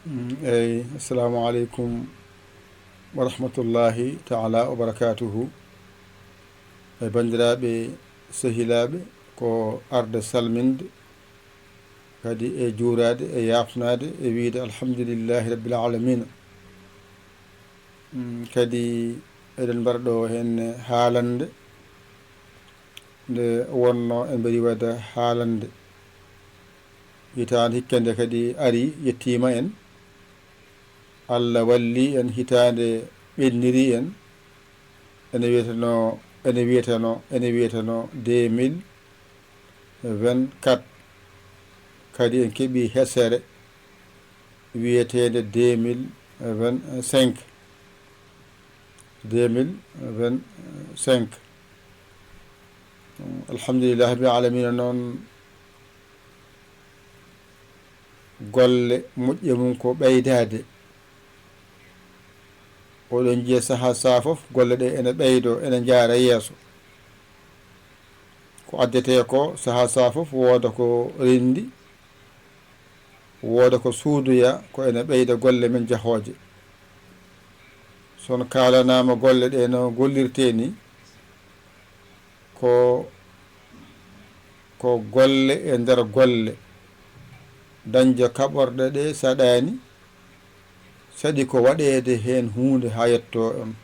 assalamu aleykum wa rahmatullahi taala wa barakatuhu. Bandiraɓe sehilaɓe ko arde salminde kadi e juurade e yafnade e wiide alhamdulillahi rabbil alamina. Kadi eɗen mbaɗa henne haalande nde wonno en mbaɗi wadde haalande hitande hikka nde kadi ari yettima en. Allah walli en hitande ɓenniri en ene wiyeteno 2024 kadi en keeɓi hesere wiyetede 2025 alhamdulillah rabbil alamina. Noon golle moƴƴe mum ko ɓeydade. oɗon jiiya saaha sa foof golle ɗe ene ɓeydo ene jaara yeeso. ko addete ko saaha sa foof wooda ko rendi, wooda ko suudoya ko ene ɓeyda golle men jahooje. sono kalanama golle ɗe no gollirte ni ko golle e nder golle dañde kaɓorɗe ɗe saɗani saɗi ko waɗede hen hunde ha yetto on.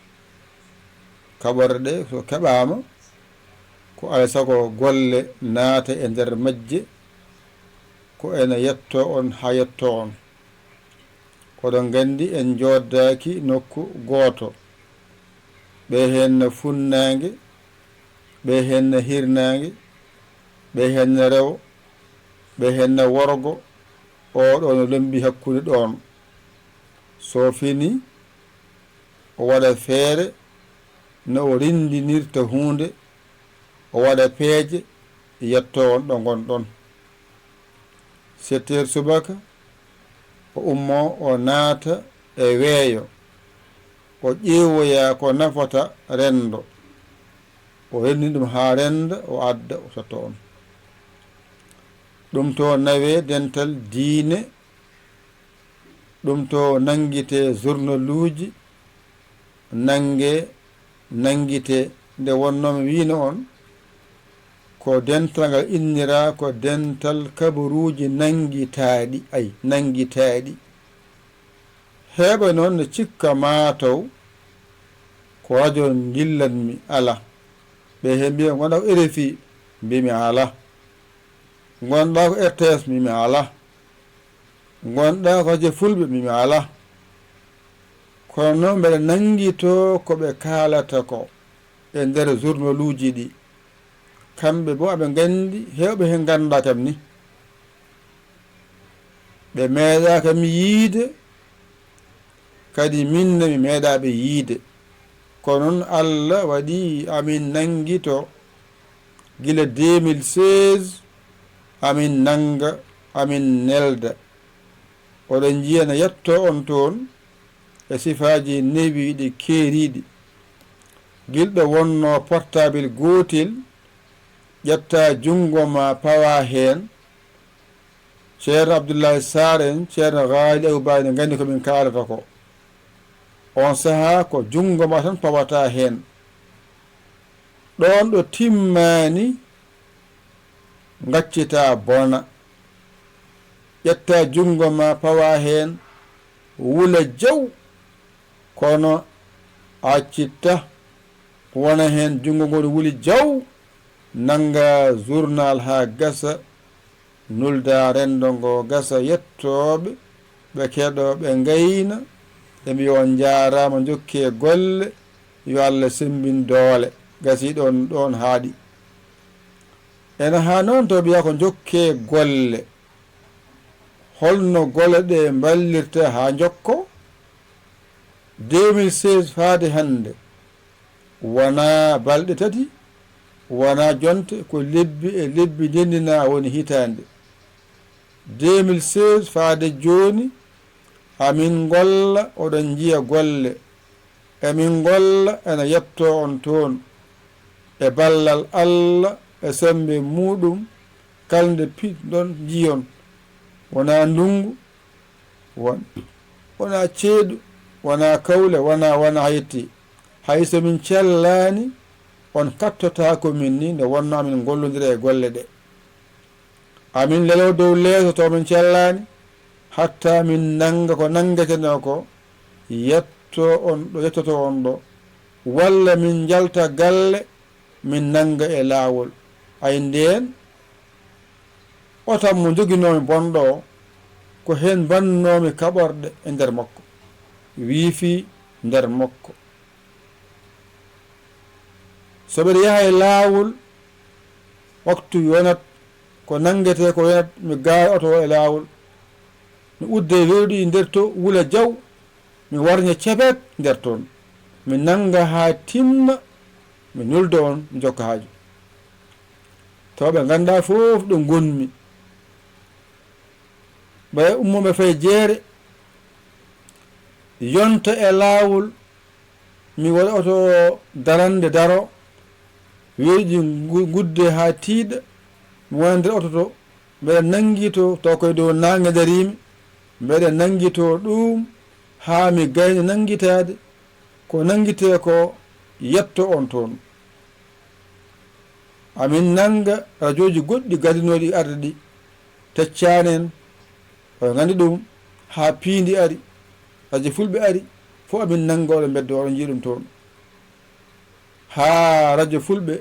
kaɓorɗe ɗe so keɓama ko alay saago golle naata e nder majje ko ene yetto on ha yetto on. oɗon gandi en joddaki nokku goto, ɓe henne funnague, ɓe henne hirnague, ɓe henne rewo, ɓe henne worgo. oɗo no lombi hakkude ɗon. so fini o waɗa feere no o rindinirta hunde, o waɗa peeje yetto on ɗo gonɗon. 7 heures subaka o ummo o naata e weeyo, o ƴeewoya ko nafata rendo, o renni ɗum ha renda, o adda o sotto on. ɗum to nawe dental diine, ɗum to nangguite journaluji, nangguite nde wonnomi wino on ko dental ngal innira ko dental kabaruji nanguitaɗi. Nanguitaɗi heeɓa noon ne cikka mataw ko radio jillanmi ala. ɓe he mbiya gonɗa ko RFI, mbimi ala. gonɗa ko RTS, mbimi ala. gonɗa ko je fulɓe, mbimi ala. kono noon mbeɗa nanguito koɓe kalata ko e nder journaluji ɗi. kamɓe bo aɓe gandi hewɓe hen ganda kam ni ɓe meeɗa kam yiide, kadi minne mi meeɗaɓe yiide. kono noon Allah waɗi amin nanguito gila 2016 amin nanga amin nelda. oɗon jiyana yetto on toon e sifaji newiɗi keeriɗi. gilɗo wonno portable gotel ƴetta jungo ma pawa hen. ceerno Abdoullahi Sar en, ceerno Ghali Ayoubani ne gandi komin kalata ko. on saaha ko jungo ma tan pawata hen. ɗon ɗo timmani gaccita bona. ƴetta jungo ma pawa hen wula jaw, kono accitta wona hen jungo ngol wuli jaw, nanga journal ha gasa, nulda rendo ngo gasa, yettoɓe ɓe keɗoɓe gayna e mbi on jarama, jokke golle, yo Allah sembin doole. gasi ɗon haaɗi. ene ha noon to mbiya ko jokke golle. holno golle ɗe ballirta ha jokko? 2016 faade hande wona balɗe tati, wona jonte, ko lebbi e lebbi dendina woni hitande. 2016 faade joni amin golla, oɗon jiya golle emin golla ene yetto on toon e ballal Allah e sembe muɗum kalde piɗɗon jiyon. wona ndungu, wona ceeɗu wona kawle wona yetti hay so min cellani on kattotako min ni nde wonno amin gollodira e golle ɗe amin lelo dow leeso to min cellani hatta min nanga ko nangeteno ko yettoto on ɗo walla min jalta galle min nanga e laawol ay nden otam mo joguinomi bonɗo o ko hen bannomi kaɓorɗe e nder makko wiifi nder makko soɓeɗe yaha e laawol waktu yonat ko nangete ko yonat mi gaara oto e laawol mi udde weeɗi nder to wula jaw mi warña ceɓet nder toon mi nanga ha timma mi nuldo on mi jokka haaju tawɓe ganda fof ɗo gonmi ɓaya ummoɓe fay jeere yonta e laawol mi waɗa oto darande daro weeɗi gudde ha tiiɗa mi wona nder oto to mbeɗa nangi to taw koye dow nangue darimi mbeɗa nangi to ɗum ha mi gayni nanguitade ko nanguite ko yetto on toon amin nanga radio ji goɗɗi gadinoɗi arde ɗi teccani en oɗo gandi ɗum ha piindi ari radio fulɓe ari fo amin nanga oɗo beddo oɗo jii ɗum toon ha radio fulɓe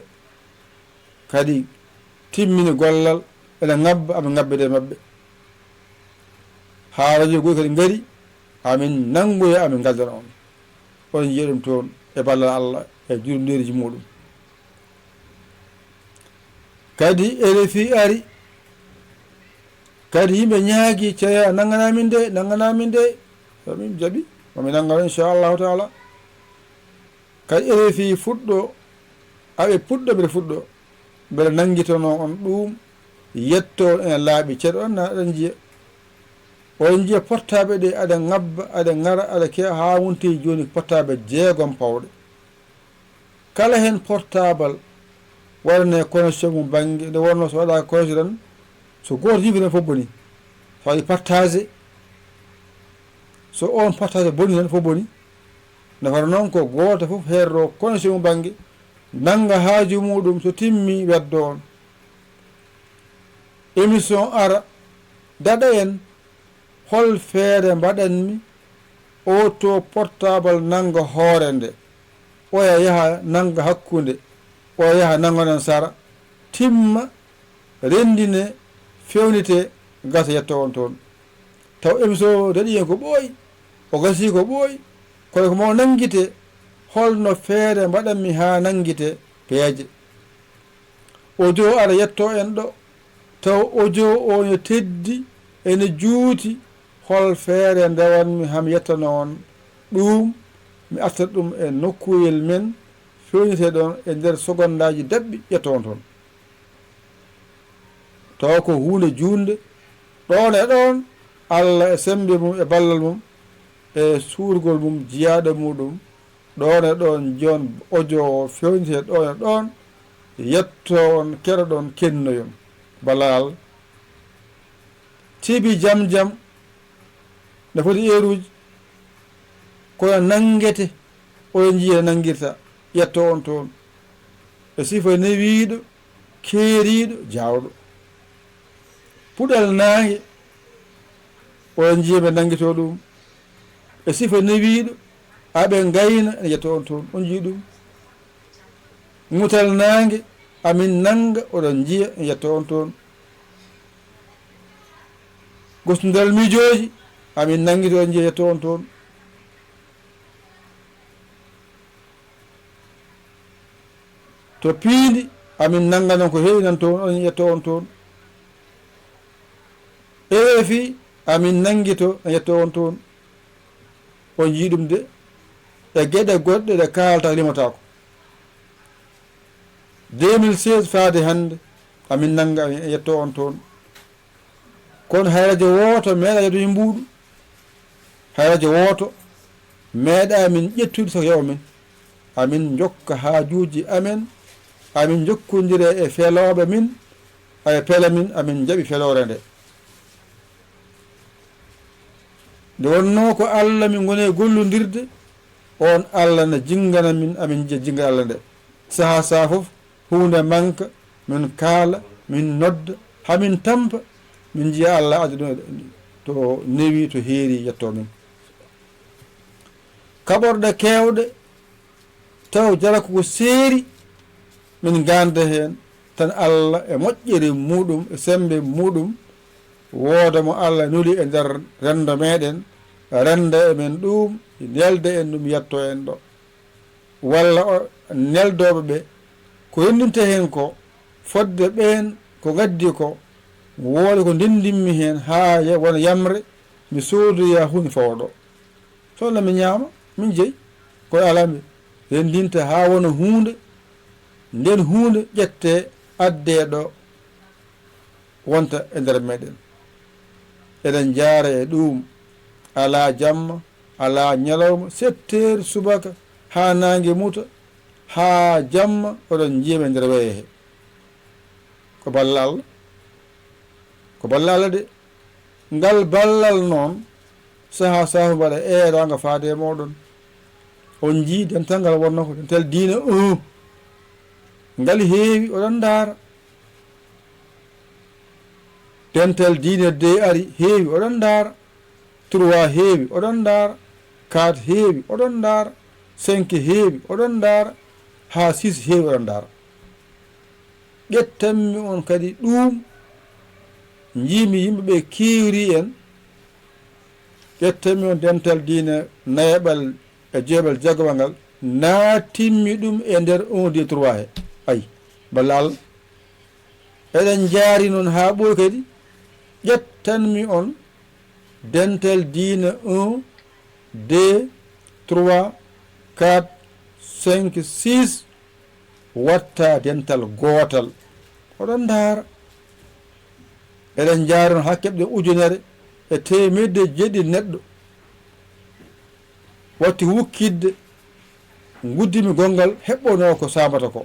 kadi timmini gollal ene ngabba amin ngabbede mabɓe ha radio goy kadi ngari amin nangoya amin galdana on oɗon jiiya ɗum toon e ballal Allah e jurumderiji muɗum kadi RFI ari kadi yimɓe ñaagui ceeya nanganamin de min jaaɓi mami nangano inchallahu taala kadi RFI fuɗɗo aɓe puɗɗo mbeɗa fuɗɗo mbeɗa nanguitono on ɗum yetto ene laaɓi ceeɗo on aɗen jiiya oɗon jiiya portable ɗe aɗa ngabba aɗa ngara aɗa keewa ha wonti joni portable 6 pawɗe kala hen portable waɗane connexion mum banggue nde wonno so waɗa connexion tan so goto yimɓe tan fof boni so waɗi partage so on partage boni tan fof boni nafata noon ko goto fof herro connexion mum banggue nanga haaju muɗum so timmi weddo on émission ara daɗa en hol feere mbaɗanmi o to portable nanga hoore nde oya yaha nanga hakkude oya yaha nangonen sara timma rendine fewnite gasa yetto on toon taw émission daɗi en ko ɓooyi o gasi ko ɓooyi kono ko mo nanguite holno feere mbaɗanmi ha nanguite peeje audio aɗa yetto en ɗo taw audio o ne teddi ene juuti hol feere ndewanmi ham yettano on ɗum mi artat ɗum e nokkuyel men fewnite ɗon e nder secondaji daɓɓi ƴetto on toon taw ko hunde junde ɗon e ɗon Allah e sembe mum e ballal mum e suurgol mum jiyaɗo muɗum ɗon e ɗon jon audio o fewnite ɗon e ɗon yetto on keɗo ɗon kennoyon balal tibi jam ne foti heure uji kono nangete oɗon jiiya nanguirta ƴetto on toon e sifa newiɗo keeriɗo jawɗo puɗal nangue oɗon jiiya ɓe nanguito ɗum e sifa newiɗo aɓe gayna ene ƴetto on toon on jii ɗum ŋutal nangue amin nanga oɗon jiiya ene ƴetto on toon gostudal mijoji amin nanguito on jiiya ƴetto on toon to piindi amin nanga non ko heewi nan toon on ƴetto on toon RFI amin nanguito en ƴetto on toon on jii ɗum de e gueɗe goɗɗe ɗe kalta limatako 2016 faade hande amin nanga en ƴetto on toon kono hay radio woto meeɗa yeedoyi mbuuɗu hay radio woto meeɗa min ƴettude soko yaw men amin jokka haajuji amen amin jokkodire e feeloɓe min aye peela min amin jaaɓi feelore nde nde wonno ko Allah min gone gollodirde on Allah ne jingana min amin jinga Allah nde saha saha foof hunde manka min kaala min nodda hamin tampa min jiya Allah addi ɗum to newi to heeri yetto min kaɓorɗe kewɗe taw jara koko seeri min ganda hen tan Allah e moƴƴere muɗum e sembe muɗum wooda mo Allah nuli e nder rendo meɗen renda emen ɗum nelde en ɗum yetto en ɗo walla neldoɓe ɓe ko yondinta hen ko fodde ɓen ko gaddi ko wooda ko ndendinmi hen ha wona yamre mi soodoya hunde fawɗo sohla mi ñaama min jeeyi koye alami rendinta ha wona hunde nden hunde ƴette adde ɗo wonta e nder meɗen eɗen jaara e ɗum ala jamma ala ñalawma 7 heures subaka ha nangue muta ha jamma oɗon jiyama e nder weeye he ko balla Allah ko balla Allah de ngal ballal noon saha saha mbaɗa eeraga faade moɗon on jii dental ngal wonno ko dental diina 1 ngal heewi oɗon daara dental diina 2 ari heewi oɗon daara 3 heewi oɗon daara 4 heewi oɗon daara 5 heewi oɗon daara ha 6 heewi oɗon daara ƴettanmi on kadi ɗum jiimi yimɓeɓe kiwri en ƴettanmi on dental diina nayaɓal e jeeɓal jagowal ngal naatinmi ɗum e nder 1 2 3 he ayi balla Allah eɗen jaari noon ha ɓoy kadi ƴettanmi on dental diina 1 2 3 4 5 6 watta dental gootal oɗon daara eɗen jaari noon ha keɓɗe ujunere e temedde jeeɗiɗi neɗɗo watti wukkidde guddimi gongal heɓɓono ko samata ko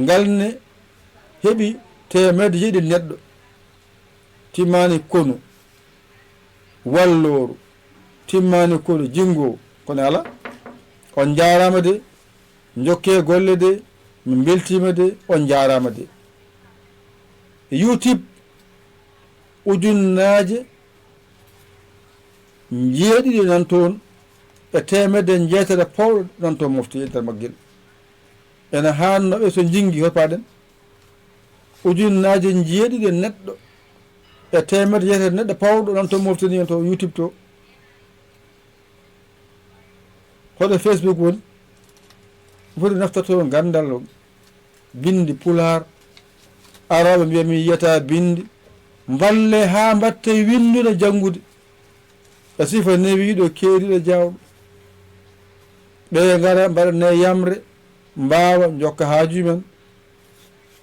ngalne heeɓi temedde jeeɗiɗi neɗɗo timmani konu walloru timmani konu jingo kono ala on jarama de jokke golle de min beltima de on jarama de YouTube ujunnaje jeeɗiɗi nan toon e temedde jeetere pawɗo nan toon mofti e nder maggel ene hannoɓe so jinggi hoppaɗen ujunnaje jeeɗiɗi neɗɗo e temedde jeetere neɗɗo pawɗo nan toon moftini en to YouTube to hoɗo Facebook woni foti naftorto gandal bindi pular araɓe mbiya mi yiyata bindi mballe ha mbatte windude janngude e sifa newiɗo keeriɗo jawɗo ɓe gara mbaɗane yamre mbawa jokka haaju men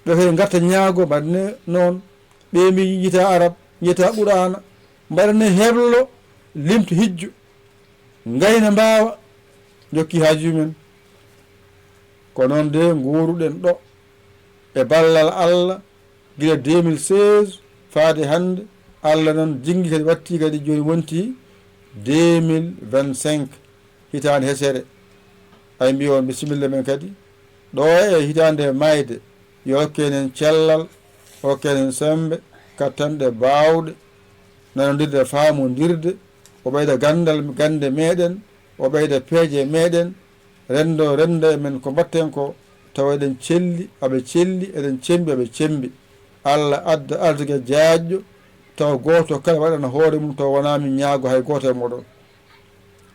ɓe kadi garta ñaago mbaɗane noon ɓe mi yiyita arab yiyata qur'ana mbaɗane heblo limto hijju gayna mbawa jokki haaju men ko noon de nguruɗen ɗo e ballal Allah gila 2016 faade hande Allah noon jinggi kadi watti kadi joni wonti 2025 hitande hesere ay mbi on bisimilla men kadi ɗo e hitande mayde yo hokkenen cellal hokkenen sembe kattanɗe bawɗe nanodirde faamodirde o ɓeyda gande meɗen o ɓeyda peeje meɗen rendo e men ko mbatten ko tawa eɗen celli aɓe celli eɗen cembi aɓe cembi Allah adda ardigue jaajƴo tawa goto kala waɗana hoore mum tawa wonami ñaago hay goto e moɗon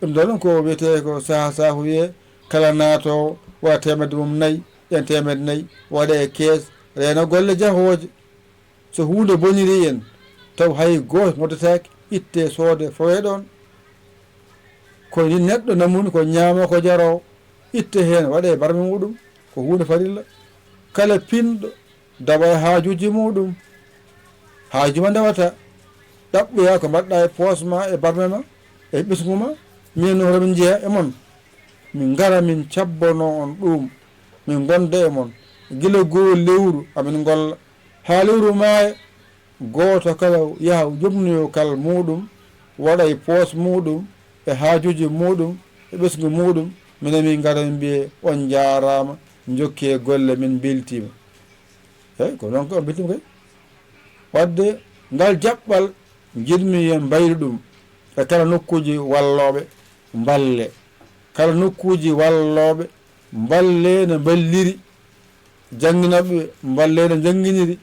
ɗum ɗo noon ko wiyete ko saha saha wiye kala naato waɗa temedde mum 4 ɗen temedde 4 waɗa e kees reena golle jahooje so hunde boniri en taw hay goto noddetake itte soode fowe ɗon ko ni neɗɗo namuni ko ñaamo ko jaro itte hen waɗe barme muɗum ko hunde farilla kala pinɗo dawa e haajuji muɗum haaju ma dawata ɗaɓɓoya ko mbaɗɗa e poos ma e barme ma e ɓesgu ma min no hotomin jeeya e mon min gara min cabbono on ɗum min gonda e mon gila goo lewru amin golla ha lewru maaya goto kala yaha jomnoyo kal muɗum waɗa e poos muɗum e haajuji muɗum e ɓesgu muɗum minen min gara min mbiye on jarama jokki e golle min beltima eyyi ko noon ko on beltima kay wadde ngal jaɓɓal jiɗmi yen mbayru ɗum e kala nokkuji walloɓe mballe kala nokkuji walloɓe mballe no balliri jangguinoɓe mballe no jangguiniri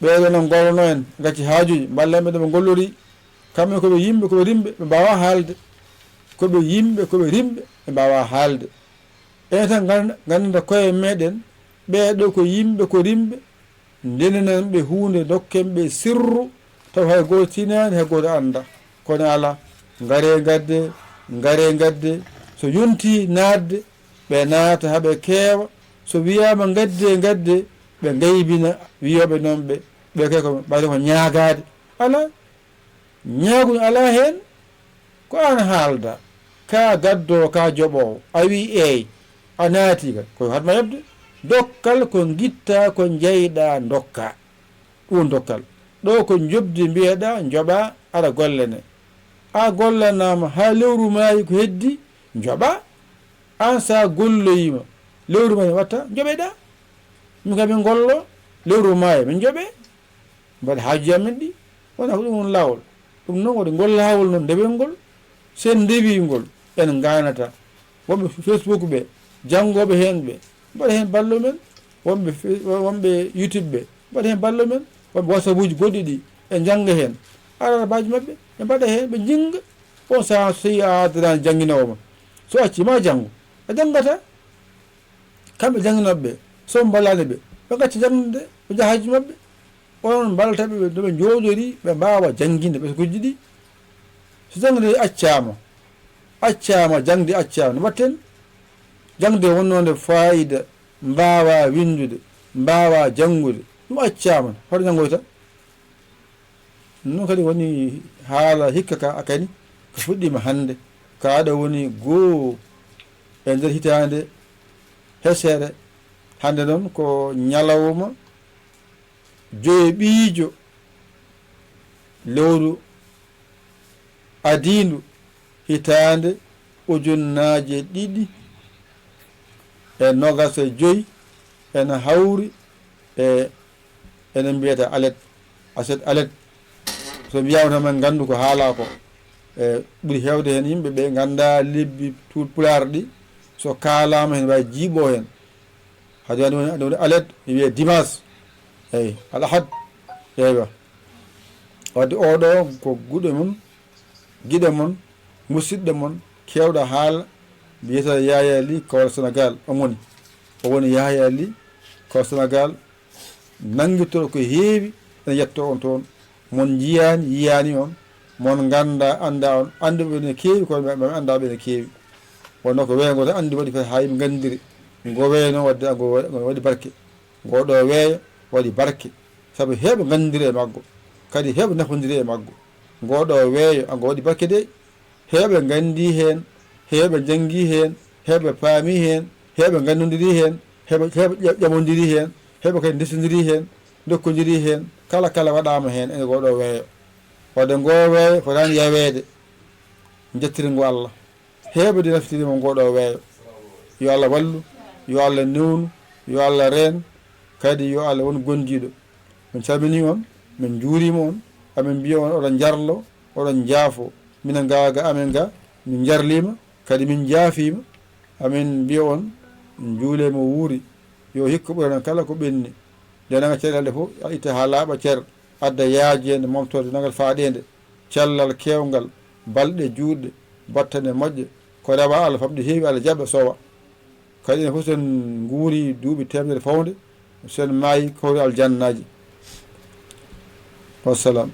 ɓeɗo no golno en gacci haajuji mballeɓe ɗo ɓe gollori kamɓe koɓe yimɓe koɓe rimɓe ɓe mbawa haalde koɓe yimɓe koɓe rimɓe ɓe mbawa haalde enen tan gandanta koye meɗen ɓeɗo ko yimɓe ko rimɓe ndenenen ɓe hunde dokken ɓe sirru taw hay goto tinani hay goto anda kono ala ngare gadde so yonti nadde ɓe naata haaɓe keewa so wiyama gadde ɓe gaybina wiyoɓe noon ɓe kay ko ɓayde ko ñaagade ala ñaagude ala hen ko an haalda ka gaddowo ka joɓowo a wi eyi a naati kay koye hatma yebde dokkal ko guitta ko jeyɗa dokka ɗum dokkal ɗo ko jobdi mbiyeɗa joɓa aɗa gollene a gollanama ha lewru maayi ko heddi joɓa an sa golloyima lewru maayi watta joɓeɗa min kam min gollo lewru maayi min joɓe mbaɗa haaju amen ɗi wona ko ɗum on lawol ɗum noon waɗi ngol lawol noon ndewel ngol sen ndewi ngol en ganata wonɓe Facebook ɓe janggoɓe hen ɓe mbaɗa hen ballo men wonɓe YouTube ɓe mbaɗa hen ballo men wonɓe WhatsApp uji goɗɗi ɗi e jangga hen arabaji mabɓe ɓe mbaɗa hen ɓe jinga on saaha so tawi a addanani jangguinowo ma so accima janggo a janggata kamɓe jangguinoɓe so ballani ɓe gacca jangde ɓe jaa haji mabɓe on mbalataɓe noɓe jooɗori ɓe mbawa jangguinde ɓesguji ɗi so jangde accama jangde accama no mbatten jangde wonnode fayida mbawa windude mbawa janggude ɗum accama hoto janggoyta noon kadi woni haala hikka ka akani ko fuɗɗima hande kaɗo woni goo e nder hitande hesere hande noon ko ñalawma joyi ɓiijo lewru adindu hitande ujunnaje ɗiɗi e nogas e joyi ene hawri enen mbiyata aset alet so mbiyama tan men gandu ko haala ko ɓuuri hewde hen yimɓe ɓe ganda lebbi pulaar ɗi so kalama hen wawi jiiɓo hen hade woni alet wiye dimanche eyyi al ahad eywa wadde oɗo ko guiɗe mon musidɗo mon kewɗo haala mbiyata Yaya Ly kawal Sénégal o woni Yaya Ly kawal Sénégal nanguitoɗo ko heewi ene yetto on toon mon jiyani yiyani on mon ganda anda on anduɓe ne keewi kono ɓe andaɓe ne keewi wonno ko weeyo ngo tan andi waɗi ha yimɓe gandiri ngo weeyo noon wadde ngo waɗi barke ngoɗo weeyo waɗi barke saabu heeɓe gandiri e maggo kadi heeɓe nafodiri e maggo ngoɗo weeyo ngo waɗi barke de heeɓe gandi hen heeɓe jangi hen heeɓe paami hen heeɓe gandodiri hen heeɓe ƴamodiri hen heeɓe kadi ndesodiri hen dokkodiri hen kala waɗama hen ene ngoɗo weeyo wadde ngo weeyo fotani yawede jettiringo Allah heeɓe de naftirima ngoɗo weeyo yo Allah wallu yo Allah newnu yo Allah reen kadi yo Allah won gondiɗo min calmini on min juurima on amin mbiya on oɗon jarlo oɗon jaafo minen gaga amen ga min jarlima kadi min jaafima amin mbiya on juule mo wuuri yo hikka ɓuran kala ko ɓenni nde naga caɗele fof a itta ha laaɓa cer adda yaajede momtode nagal faaɗede cellal kewgal balɗe juutɗe battane moƴƴe ko rewa Allah famɗi heewi Allah jaɓa sowa kadi ene fof sen guuri duuɓi temedere fawde sen maayi kawri aljannaji wassalam